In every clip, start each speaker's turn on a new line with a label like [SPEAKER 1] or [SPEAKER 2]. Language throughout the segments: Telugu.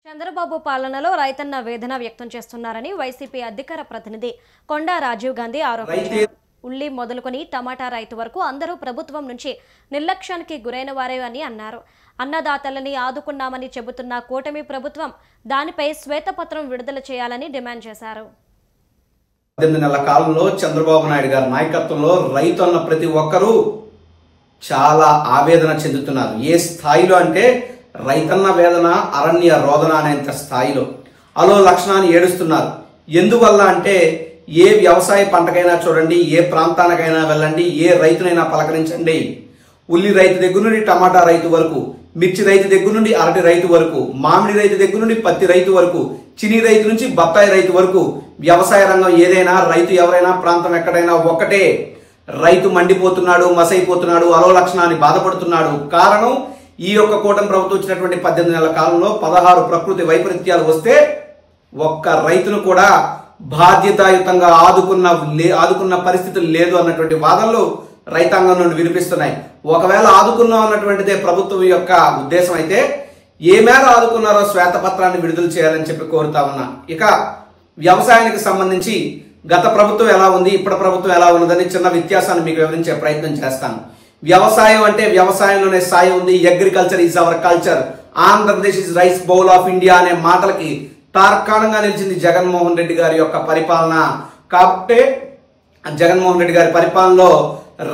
[SPEAKER 1] చంద్రబాబు పాలనలో రైతన్న వేదన వ్యక్తం చేస్తున్నారని వైసీపీ అధికార ప్రతినిధి కొండా రాజీవ్ గాంధీ ఆరోపించారు. ఉల్లి మొదలుకొని టమాటా రైతు వరకు అందరూ ప్రభుత్వం నుంచి నిర్లక్ష్యానికి గురైన వారే అని అన్నారు. అన్నదాతలని ఆదుకున్నామని చెబుతున్న కూటమి ప్రభుత్వం దానిపై శ్వేతపత్రం విడుదల చేయాలని డిమాండ్ చేశారు.
[SPEAKER 2] 18 నెలల కాలంలో చంద్రబాబు నాయుడు గారి నాయకత్వంలో రైతు అన్న ప్రతి ఒక్కరూ చాలా ఆవేదన చెందుతున్నారు. ఏ స్థాయిలో అంటే రైతన్న వేదన అరణ్య రోదన అనేంత స్థాయిలో అలో లక్షణాన్ని ఏడుస్తున్నారు. ఎందువల్ల అంటే ఏ వ్యవసాయ పంటకైనా చూడండి, ఏ ప్రాంతానికైనా వెళ్ళండి, ఏ రైతునైనా పలకరించండి, ఉల్లి రైతు దగ్గర నుండి టమాటా రైతు వరకు, మిర్చి రైతు దగ్గర నుండి అరటి రైతు వరకు, మామిడి రైతు దగ్గర నుండి పత్తి రైతు వరకు, చిని రైతు నుంచి బత్తాయి రైతు వరకు, వ్యవసాయ రంగం ఏదైనా, రైతు ఎవరైనా, ప్రాంతం ఎక్కడైనా ఒక్కటే. రైతు మండిపోతున్నాడు, మసైపోతున్నాడు, అలో లక్షణాన్ని బాధపడుతున్నాడు. కారణం ఈ యొక్క కూటమి ప్రభుత్వం వచ్చినటువంటి 18 నెలల కాలంలో 16 ప్రకృతి వైపరీత్యాలు వస్తే ఒక్క రైతును కూడా బాధ్యతాయుతంగా ఆదుకున్న పరిస్థితులు లేదు అన్నటువంటి వాదనలు రైతాంగం నుండి వినిపిస్తున్నాయి. ఒకవేళ ఆదుకున్నాం అన్నటువంటిదే ప్రభుత్వం యొక్క ఉద్దేశం అయితే ఏ మేర ఆదుకున్నారో శ్వేతపత్రాన్ని విడుదల చేయాలని చెప్పి కోరుతా ఉన్నా. ఇక వ్యవసాయానికి సంబంధించి గత ప్రభుత్వం ఎలా ఉంది, ఇప్పటి ప్రభుత్వం ఎలా ఉన్నదని చిన్న వ్యత్యాసాన్ని మీకు వివరించే ప్రయత్నం చేస్తాను. వ్యవసాయం అంటే వ్యవసాయంలోనే సాయం ఉంది. Agriculture is our culture, Andhra Pradesh is rice bowl of India అనే మాటలకి తార్కాణంగా నిలిచింది జగన్మోహన్ రెడ్డి గారి యొక్క పరిపాలన. కాబట్టి జగన్మోహన్ రెడ్డి గారి పరిపాలనలో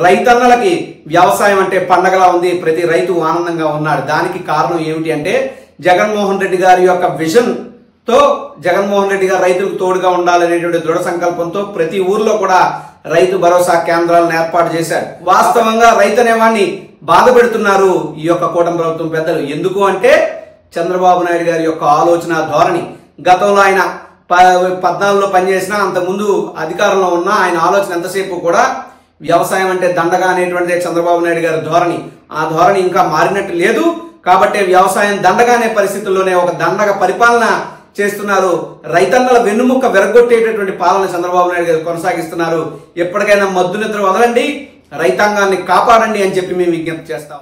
[SPEAKER 2] రైతన్నలకి వ్యవసాయం అంటే పండగలా ఉంది, ప్రతి రైతు ఆనందంగా ఉన్నాడు. దానికి కారణం ఏమిటి అంటే జగన్మోహన్ రెడ్డి గారి యొక్క విజన్ తో జగన్మోహన్ రెడ్డి గారు రైతులకు తోడుగా ఉండాలనేటువంటి దృఢ సంకల్పంతో ప్రతి ఊర్లో కూడా రైతు భరోసా కేంద్రాలను ఏర్పాటు చేశారు. వాస్తవంగా రైతు అనేవాడిని బాధ పెడుతున్నారు ఈ యొక్క కూటమి ప్రభుత్వం పెద్దలు. ఎందుకు అంటే చంద్రబాబు నాయుడు గారి యొక్క ఆలోచన ధోరణి. గతంలో ఆయన 14లో పనిచేసినా, అంతకుముందు అధికారంలో ఉన్న ఆయన ఆలోచన ఎంతసేపు కూడా వ్యవసాయం అంటే దండగా అనేటువంటిదే చంద్రబాబు నాయుడు గారి ధోరణి. ఆ ధోరణి ఇంకా మారినట్టు లేదు. కాబట్టి వ్యవసాయం దండగా అనే పరిస్థితుల్లోనే ఒక దండగ పరిపాలన చేస్తున్నారు. రైతన్నల వెన్నుముక్క వెరగొట్టేటటువంటి పాలన చంద్రబాబు నాయుడు గారు కొనసాగిస్తున్నారు. ఎప్పటికైనా మద్దు నిద్ర వదలండి, రైతాంగాన్ని కాపాడండి అని చెప్పి మేము విజ్ఞప్తి చేస్తాం.